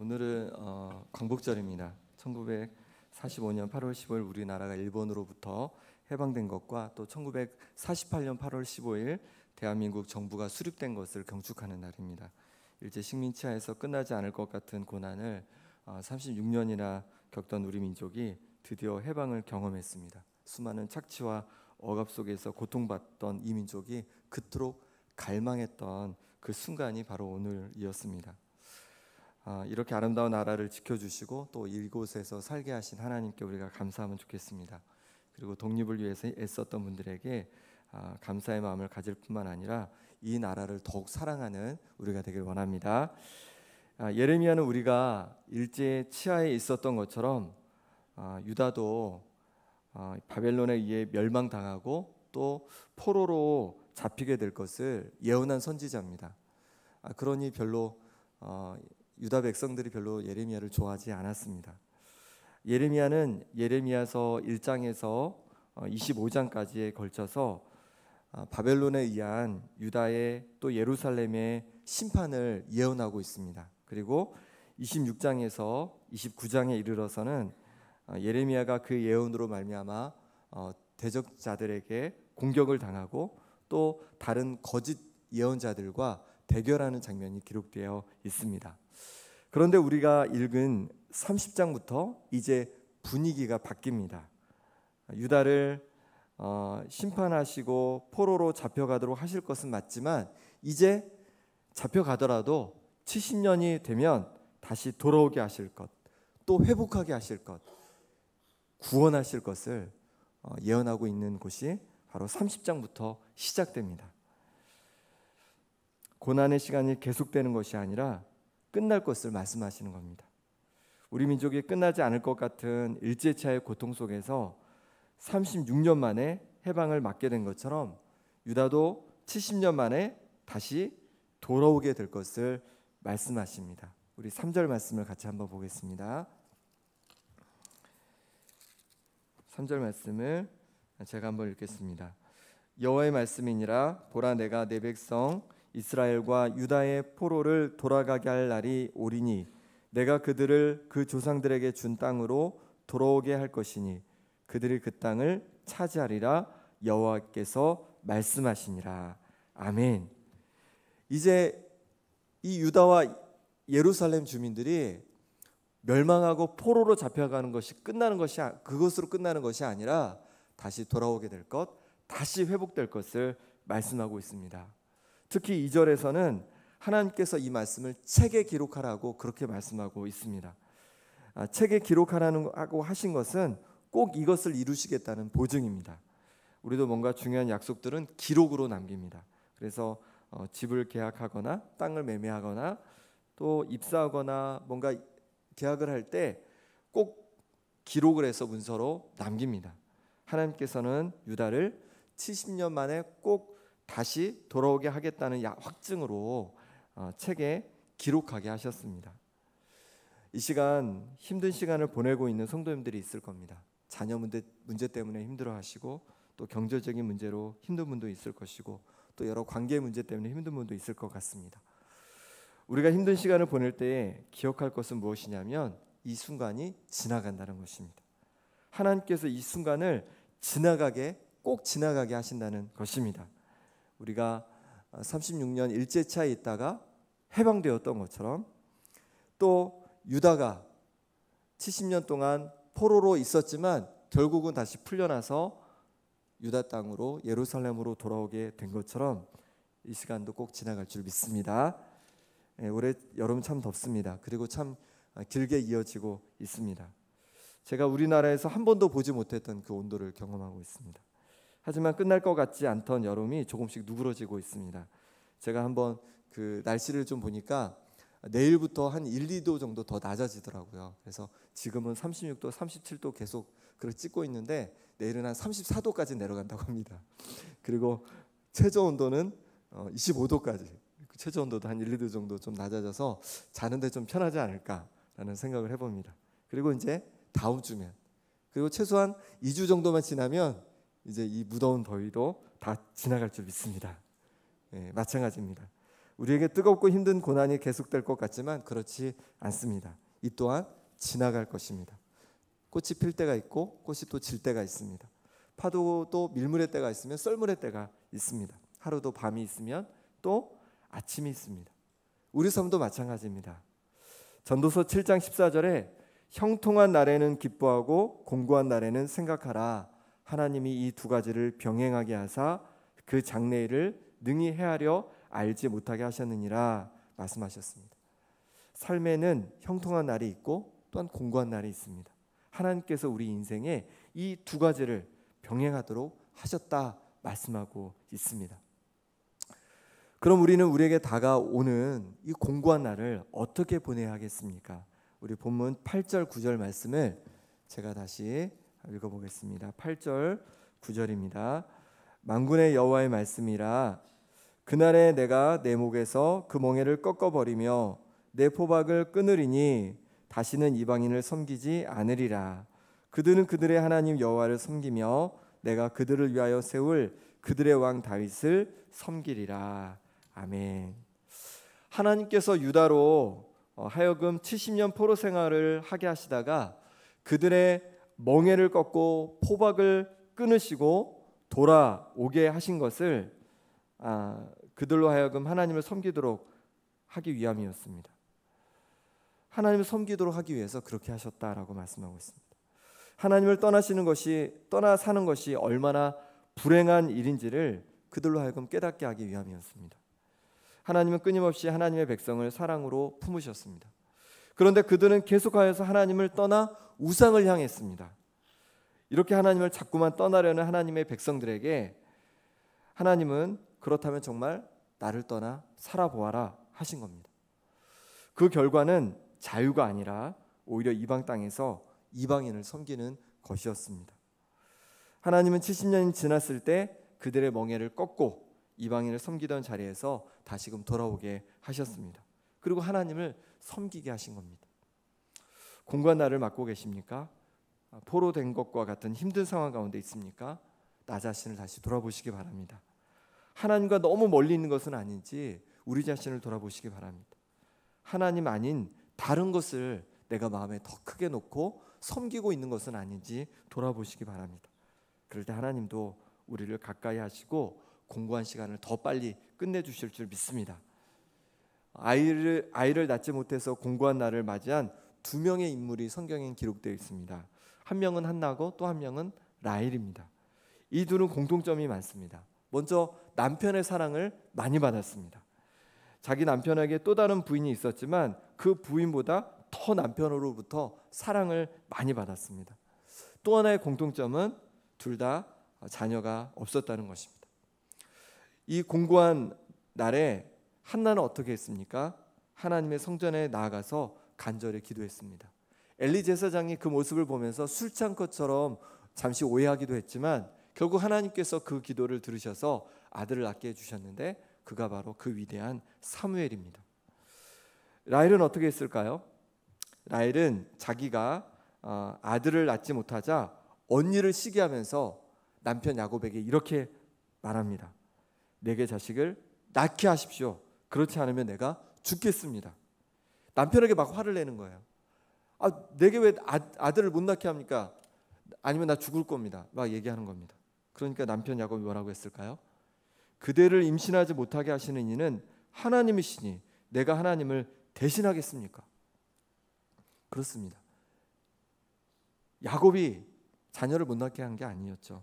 오늘은 광복절입니다. 1945년 8월 15일 우리나라가 일본으로부터 해방된 것과 또 1948년 8월 15일 대한민국 정부가 수립된 것을 경축하는 날입니다. 일제 식민지 하에서 끝나지 않을 것 같은 고난을 36년이나 겪던 우리 민족이 드디어 해방을 경험했습니다. 수많은 착취와 억압 속에서 고통받던 이 민족이 그토록 갈망했던 그 순간이 바로 오늘이었습니다. 이렇게 아름다운 나라를 지켜주시고 또 이곳에서 살게 하신 하나님께 우리가 감사하면 좋겠습니다. 그리고 독립을 위해서 애썼던 분들에게 감사의 마음을 가질 뿐만 아니라 이 나라를 더욱 사랑하는 우리가 되길 원합니다. 예레미야는 우리가 일제 치하에 있었던 것처럼 유다도 바벨론에 의해 멸망당하고 또 포로로 잡히게 될 것을 예언한 선지자입니다. 그러니 별로 유다 백성들이 별로 예레미야를 좋아하지 않았습니다. 예레미야는 예레미야서 1장에서 25장까지에 걸쳐서 바벨론에 의한 유다의 또 예루살렘의 심판을 예언하고 있습니다. 그리고 26장에서 29장에 이르러서는 예레미야가 그 예언으로 말미암아 대적자들에게 공격을 당하고 또 다른 거짓 예언자들과 대결하는 장면이 기록되어 있습니다. 그런데 우리가 읽은 30장부터 이제 분위기가 바뀝니다. 유다를 심판하시고 포로로 잡혀가도록 하실 것은 맞지만 이제 잡혀가더라도 70년이 되면 다시 돌아오게 하실 것, 또 회복하게 하실 것, 구원하실 것을 예언하고 있는 곳이 바로 30장부터 시작됩니다. 고난의 시간이 계속되는 것이 아니라 끝날 것을 말씀하시는 겁니다. 우리 민족이 끝나지 않을 것 같은 일제차의 고통 속에서 36년 만에 해방을 맞게 된 것처럼 유다도 70년 만에 다시 돌아오게 될 것을 말씀하십니다. 우리 3절 말씀을 같이 한번 보겠습니다. 3절 말씀을 제가 한번 읽겠습니다. 여호와의 말씀이니라. 보라, 내가 내 백성 이스라엘과 유다의 포로를 돌아가게 할 날이 오리니 내가 그들을 그 조상들에게 준 땅으로 돌아오게 할 것이니 그들이 그 땅을 차지하리라. 여호와께서 말씀하시니라. 아멘. 이제 이 유다와 예루살렘 주민들이 멸망하고 포로로 잡혀가는 것이 끝나는 것이 그것으로 끝나는 것이 아니라 다시 돌아오게 될 것, 다시 회복될 것을 말씀하고 있습니다. 특히 2절에서는 하나님께서 이 말씀을 책에 기록하라고 그렇게 말씀하고 있습니다. 책에 기록하라고 하신 것은 꼭 이것을 이루시겠다는 보증입니다. 우리도 뭔가 중요한 약속들은 기록으로 남깁니다. 그래서 집을 계약하거나 땅을 매매하거나 또 입사하거나 뭔가 계약을 할 때 꼭 기록을 해서 문서로 남깁니다. 하나님께서는 유다를 70년 만에 꼭 다시 돌아오게 하겠다는 확증으로 책에 기록하게 하셨습니다. 이 시간 힘든 시간을 보내고 있는 성도님들이 있을 겁니다. 자녀 문제 때문에 힘들어하시고 또 경제적인 문제로 힘든 분도 있을 것이고 또 여러 관계 문제 때문에 힘든 분도 있을 것 같습니다. 우리가 힘든 시간을 보낼 때에 기억할 것은 무엇이냐면 이 순간이 지나간다는 것입니다. 하나님께서 이 순간을 꼭 지나가게 하신다는 것입니다. 우리가 36년 일제차에 있다가 해방되었던 것처럼 또 유다가 70년 동안 포로로 있었지만 결국은 다시 풀려나서 유다 땅으로 예루살렘으로 돌아오게 된 것처럼 이 시간도 꼭 지나갈 줄 믿습니다. 올해 여름 참 덥습니다. 그리고 참 길게 이어지고 있습니다. 제가 우리나라에서 한 번도 보지 못했던 그 온도를 경험하고 있습니다. 하지만 끝날 것 같지 않던 여름이 조금씩 누그러지고 있습니다. 제가 한번 그 날씨를 좀 보니까 내일부터 한 1, 2도 정도 더 낮아지더라고요. 그래서 지금은 36도, 37도 계속 그걸 찍고 있는데 내일은 한 34도까지 내려간다고 합니다. 그리고 최저 온도는 25도까지. 최저 온도도 한 1, 2도 정도 좀 낮아져서 자는데 좀 편하지 않을까라는 생각을 해봅니다. 그리고 이제 다음 주면 그리고 최소한 2주 정도만 지나면 이제 이 무더운 더위도 다 지나갈 줄 믿습니다. 마찬가지입니다. 우리에게 뜨겁고 힘든 고난이 계속될 것 같지만 그렇지 않습니다. 이 또한 지나갈 것입니다. 꽃이 필 때가 있고 꽃이 또 질 때가 있습니다. 파도도 밀물의 때가 있으면 썰물의 때가 있습니다. 하루도 밤이 있으면 또 아침이 있습니다. 우리 삶도 마찬가지입니다. 전도서 7장 14절에 형통한 날에는 기뻐하고 공고한 날에는 생각하라. 하나님이 이 두 가지를 병행하게 하사 그 장래일을 능히 헤아려 알지 못하게 하셨느니라 말씀하셨습니다. 삶에는 형통한 날이 있고 또한 공고한 날이 있습니다. 하나님께서 우리 인생에 이 두 가지를 병행하도록 하셨다 말씀하고 있습니다. 그럼 우리는 우리에게 다가오는 이 공고한 날을 어떻게 보내야 하겠습니까? 우리 본문 8절 9절 말씀을 제가 다시 읽어보겠습니다. 8절 9절입니다. 만군의 여호와의 말씀이라. 그날에 내가 내 목에서 그 멍에를 꺾어버리며 내 포박을 끊으리니 다시는 이방인을 섬기지 않으리라. 그들은 그들의 하나님 여호와를 섬기며 내가 그들을 위하여 세울 그들의 왕 다윗을 섬기리라. 아멘. 하나님께서 유다로 하여금 70년 포로 생활을 하게 하시다가 그들의 멍에를 꺾고 포박을 끊으시고 돌아오게 하신 것을 그들로 하여금 하나님을 섬기도록 하기 위함이었습니다. 하나님을 섬기도록 하기 위해서 그렇게 하셨다라고 말씀하고 있습니다. 하나님을 떠나 사는 것이 얼마나 불행한 일인지를 그들로 하여금 깨닫게 하기 위함이었습니다. 하나님은 끊임없이 하나님의 백성을 사랑으로 품으셨습니다. 그런데 그들은 계속하여서 하나님을 떠나 우상을 향했습니다. 이렇게 하나님을 자꾸만 떠나려는 하나님의 백성들에게 하나님은 그렇다면 정말 나를 떠나 살아보아라 하신 겁니다. 그 결과는 자유가 아니라 오히려 이방 땅에서 이방인을 섬기는 것이었습니다. 하나님은 70년이 지났을 때 그들의 멍에를 꺾고 이방인을 섬기던 자리에서 다시금 돌아오게 하셨습니다. 그리고 하나님을 섬기게 하신 겁니다. 공고한 날을 맞고 계십니까? 포로된 것과 같은 힘든 상황 가운데 있습니까? 나 자신을 다시 돌아보시기 바랍니다. 하나님과 너무 멀리 있는 것은 아닌지 우리 자신을 돌아보시기 바랍니다. 하나님 아닌 다른 것을 내가 마음에 더 크게 놓고 섬기고 있는 것은 아닌지 돌아보시기 바랍니다. 그럴 때 하나님도 우리를 가까이 하시고 공고한 시간을 더 빨리 끝내주실 줄 믿습니다. 아이를 낳지 못해서 공고한 날을 맞이한 두 명의 인물이 성경에 기록되어 있습니다. 한 명은 한나고 또 한 명은 라헬입니다. 이 둘은 공통점이 많습니다. 먼저 남편의 사랑을 많이 받았습니다. 자기 남편에게 또 다른 부인이 있었지만 그 부인보다 더 남편으로부터 사랑을 많이 받았습니다. 또 하나의 공통점은 둘 다 자녀가 없었다는 것입니다. 이 공고한 날에 한나는 어떻게 했습니까? 하나님의 성전에 나아가서 간절히 기도했습니다. 엘리 제사장이 그 모습을 보면서 술 취한 것처럼 잠시 오해하기도 했지만 결국 하나님께서 그 기도를 들으셔서 아들을 낳게 해주셨는데 그가 바로 그 위대한 사무엘입니다. 라헬은 어떻게 했을까요? 라헬은 자기가 아들을 낳지 못하자 언니를 시기하면서 남편 야곱에게 이렇게 말합니다. 내게 자식을 낳게 하십시오. 그렇지 않으면 내가 죽겠습니다. 남편에게 막 화를 내는 거예요. 내게 왜 아들을 못 낳게 합니까? 아니면 나 죽을 겁니다. 막 얘기하는 겁니다. 그러니까 남편 야곱이 뭐라고 했을까요? 그대를 임신하지 못하게 하시는 이는 하나님이시니 내가 하나님을 대신하겠습니까? 그렇습니다. 야곱이 자녀를 못 낳게 한 게 아니었죠.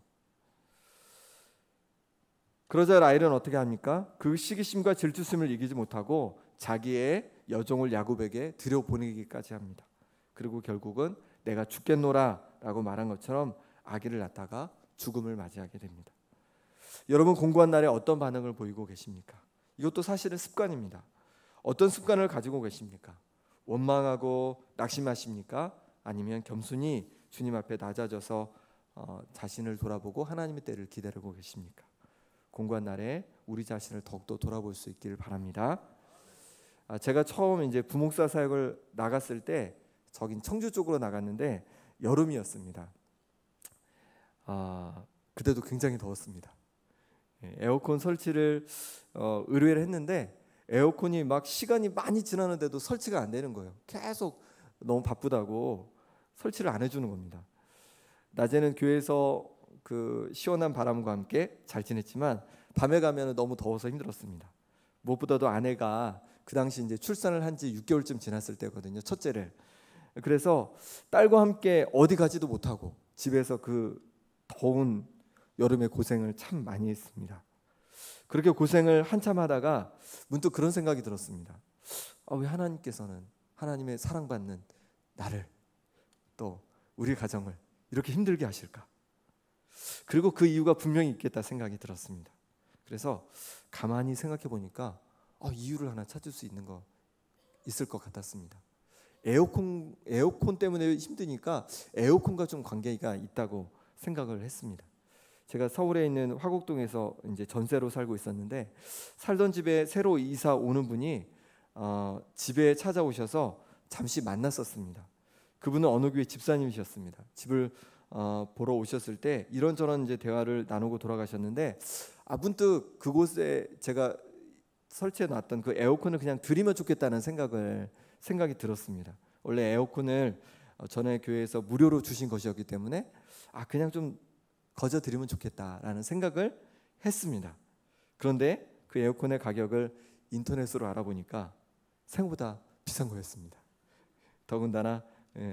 그러자 라헬은 어떻게 합니까? 그 시기심과 질투심을 이기지 못하고 자기의 여종을 야곱에게 들여보내기까지 합니다. 그리고 결국은 내가 죽겠노라 라고 말한 것처럼 아기를 낳다가 죽음을 맞이하게 됩니다. 여러분 공고한 날에 어떤 반응을 보이고 계십니까? 이것도 사실은 습관입니다. 어떤 습관을 가지고 계십니까? 원망하고 낙심하십니까? 아니면 겸손히 주님 앞에 낮아져서 자신을 돌아보고 하나님의 때를 기다리고 계십니까? 공고한 날에 우리 자신을 더욱더 돌아볼 수 있기를 바랍니다. 제가 처음 이제 부목사 사역을 나갔을 때 저긴 청주 쪽으로 나갔는데 여름이었습니다. 그때도 굉장히 더웠습니다. 에어컨 설치를 의뢰를 했는데 에어컨이 막 시간이 많이 지나는데도 설치가 안 되는 거예요. 계속 너무 바쁘다고 설치를 안 해주는 겁니다. 낮에는 교회에서 그 시원한 바람과 함께 잘 지냈지만 밤에 가면 너무 더워서 힘들었습니다. 무엇보다도 아내가 그 당시 이제 출산을 한 지 6개월쯤 지났을 때거든요. 첫째를. 그래서 딸과 함께 어디 가지도 못하고 집에서 그 더운 여름에 고생을 참 많이 했습니다. 그렇게 고생을 한참 하다가 문득 그런 생각이 들었습니다. 왜 하나님께서는 하나님의 사랑받는 나를 또 우리 가정을 이렇게 힘들게 하실까? 그리고 그 이유가 분명히 있겠다 생각이 들었습니다. 그래서 가만히 생각해 보니까 이유를 하나 찾을 수 있을 것 같았습니다. 에어컨 때문에 힘드니까 에어컨과 좀 관계가 있다고 생각을 했습니다. 제가 서울에 있는 화곡동에서 이제 전세로 살고 있었는데 살던 집에 새로 이사 오는 분이 집에 찾아오셔서 잠시 만났었습니다. 그분은 어느 교회 집사님이셨습니다. 집을 보러 오셨을 때 이런저런 이제 대화를 나누고 돌아가셨는데 문득 그곳에 제가 설치해 놨던 그 에어컨을 그냥 드리면 좋겠다는 생각이 들었습니다. 원래 에어컨을 전에 교회에서 무료로 주신 것이었기 때문에 그냥 좀 거저 드리면 좋겠다라는 생각을 했습니다. 그런데 그 에어컨의 가격을 인터넷으로 알아보니까 생각보다 비싼 거였습니다. 더군다나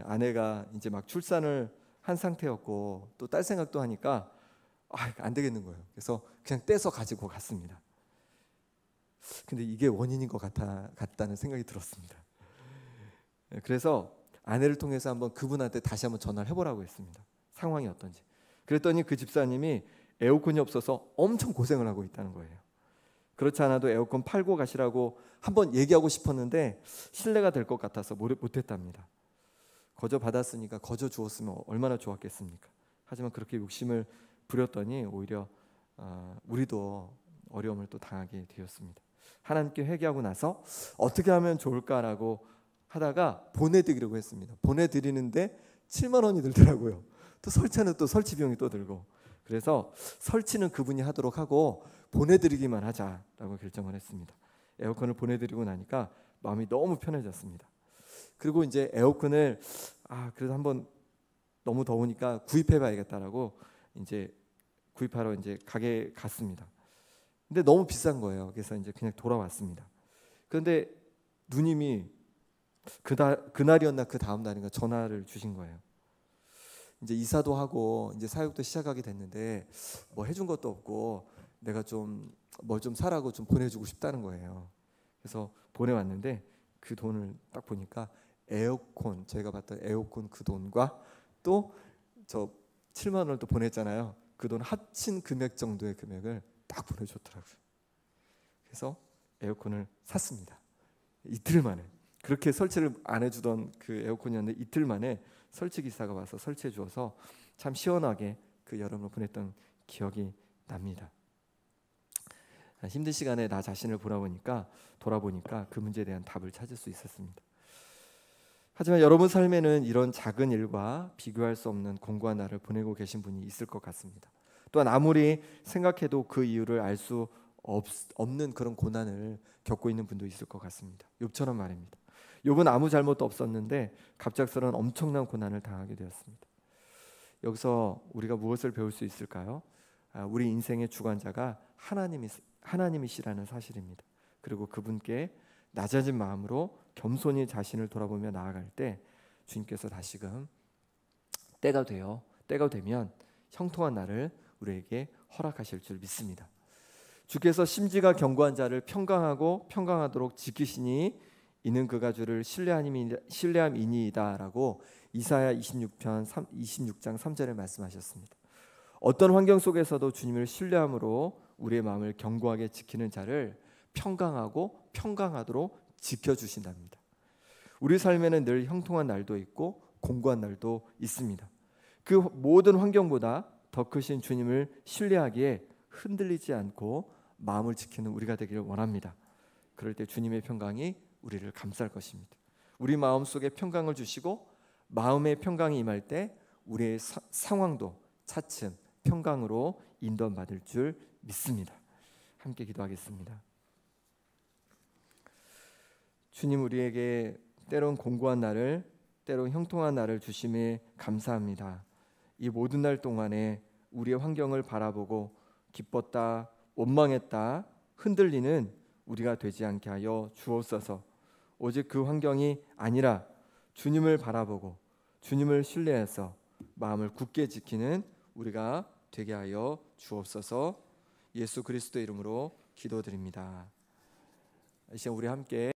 아내가 이제 막 출산을 한 상태였고 또 딸 생각도 하니까 안 되겠는 거예요. 그래서 그냥 떼서 가지고 갔습니다. 근데 이게 원인인 것 같다는 생각이 들었습니다. 그래서 아내를 통해서 한번 그분한테 다시 한번 전화를 해보라고 했습니다. 상황이 어떤지. 그랬더니 그 집사님이 에어컨이 없어서 엄청 고생을 하고 있다는 거예요. 그렇지 않아도 에어컨 팔고 가시라고 한번 얘기하고 싶었는데 신뢰가 될 것 같아서 못했답니다. 거저 받았으니까 거저 주었으면 얼마나 좋았겠습니까? 하지만 그렇게 욕심을 부렸더니 오히려 우리도 어려움을 또 당하게 되었습니다. 하나님께 회개하고 나서 어떻게 하면 좋을까라고 하다가 보내드리려고 했습니다. 보내드리는데 7만 원이 들더라고요. 또 설치는 또 설치 비용이 또 들고. 그래서 설치는 그분이 하도록 하고 보내드리기만 하자라고 결정을 했습니다. 에어컨을 보내드리고 나니까 마음이 너무 편해졌습니다. 그리고 이제 에어컨을 그래도 한번 너무 더우니까 구입해봐야겠다라고 이제 구입하러 이제 가게에 갔습니다. 근데 너무 비싼 거예요. 그래서 이제 그냥 돌아왔습니다. 그런데 누님이 그날이었나 그 다음 날인가 전화를 주신 거예요. 이제 이사도 하고 이제 사역도 시작하게 됐는데 뭐 해준 것도 없고 내가 좀 뭘 좀 사라고 좀 보내주고 싶다는 거예요. 그래서 보내왔는데 그 돈을 딱 보니까 에어컨 제가 봤던 에어컨 그 돈과 또 저 7만 원을 또 보냈잖아요. 그 돈 합친 금액 정도의 금액을 딱 보내줬더라고요. 그래서 에어컨을 샀습니다. 이틀 만에. 그렇게 설치를 안 해주던 그 에어컨이었는데 이틀 만에 설치 기사가 와서 설치해 주어서 참 시원하게 그 여름을 보냈던 기억이 납니다. 힘든 시간에 나 자신을 돌아보니까 그 문제에 대한 답을 찾을 수 있었습니다. 하지만 여러분 삶에는 이런 작은 일과 비교할 수 없는 공고한 날을 보내고 계신 분이 있을 것 같습니다. 또한 아무리 생각해도 그 이유를 알 수 없는 그런 고난을 겪고 있는 분도 있을 것 같습니다. 욥처럼 말입니다. 욥은 아무 잘못도 없었는데 갑작스러운 엄청난 고난을 당하게 되었습니다. 여기서 우리가 무엇을 배울 수 있을까요? 우리 인생의 주관자가 하나님이시라는 사실입니다. 그리고 그분께 낮아진 마음으로 겸손히 자신을 돌아보며 나아갈 때 주님께서 다시금 때가 되면 형통한 날을 우리에게 허락하실 줄 믿습니다. 주께서 심지가 견고한 자를 평강하도록 지키시니 이는 그가 주를 신뢰함이니이다라고 이사야 26장 3절에 말씀하셨습니다. 어떤 환경 속에서도 주님을 신뢰함으로 우리의 마음을 견고하게 지키는 자를 평강하도록 지켜주신답니다. 우리 삶에는 늘 형통한 날도 있고 공고한 날도 있습니다. 그 모든 환경보다 더 크신 주님을 신뢰하기에 흔들리지 않고 마음을 지키는 우리가 되기를 원합니다. 그럴 때 주님의 평강이 우리를 감쌀 것입니다. 우리 마음속에 평강을 주시고 마음의 평강이 임할 때 우리의 상황도 차츰 평강으로 인도받을 줄 믿습니다. 함께 기도하겠습니다. 주님 우리에게 때론 공고한 날을, 때론 형통한 날을 주심에 감사합니다. 이 모든 날 동안에 우리의 환경을 바라보고 기뻤다, 원망했다, 흔들리는 우리가 되지 않게 하여 주옵소서. 오직 그 환경이 아니라 주님을 바라보고 주님을 신뢰해서 마음을 굳게 지키는 우리가 되게 하여 주옵소서. 예수 그리스도 이름으로 기도드립니다. 이 시간 우리 함께